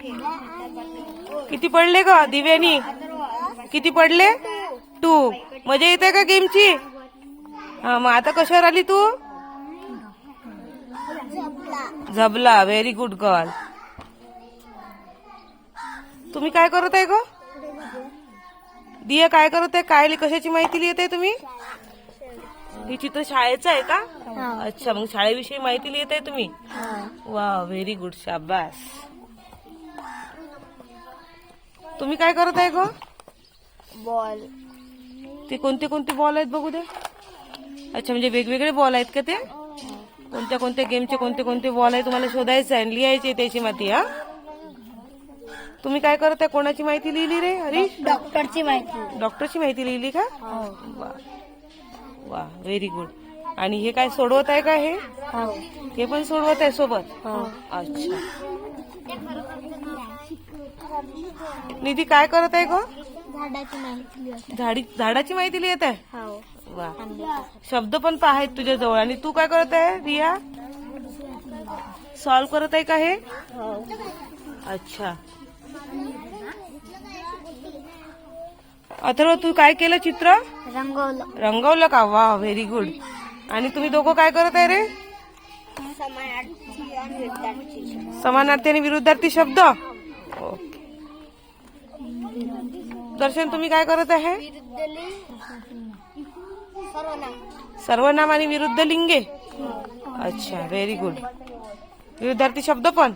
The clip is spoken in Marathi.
किती पडले ग दिव्यानी? किती पडले? 2. मजा येते का गेमची? हा, मग आता कशावर आली तू? झबला. Very good girl. तुम्ही काय करत आहे ग? दिया काय करत आहे? काय कशाची माहिती लिहित आहे तुम्ही? हे चित्र शाळेचं आहे का? अच्छा, मग शाळेविषयी माहिती लिहित आहे तुम्ही? वा, व्हेरी गुड. शाबास. तुम्ही काय करत आहे ग? बॉल. ते कोणते कोणते बॉल आहेत बघू दे. अच्छा, म्हणजे वेगवेगळे बॉल आहेत का ते? कोणत्या कोणत्या गेमचे कोणते कोणते बॉल आहे तुम्हाला शोधायचं आहे, लिहायचे त्याची माहिती. हा, तुम्ही काय करत आहे? कोणाची माहिती लिहिली रे हरीश? डॉक्टरची माहिती. डॉक्टरची माहिती लिहिली का? वा वा, व्हेरी गुड. आणि हे काय सोडवत आहे का? हे पण सोडवत आहे सोबत? अच्छा. निधी काय करत आहे ग? झाडाची माहिती. झाडाची माहिती लिहित आहे? हो. वा, शब्द पण आहेत तुझ्या जवळ. आणि तू काय करत आहे रिया? सॉल्व करत आहे का हे? अच्छा. अथर्व, तू काय केलं? चित्र रंगवलं का? वा, व्हेरी गुड. आणि तुम्ही दोघं काय करत आहे रे? समानार्थी आणि विरुद्धार्थी शब्द. ओके. दर्शन, तुम्ही काय करत आहे? सर्वनाम आणि विरुद्ध लिंगे. अच्छा, व्हेरी गुड. विरुद्धार्थी शब्द पण.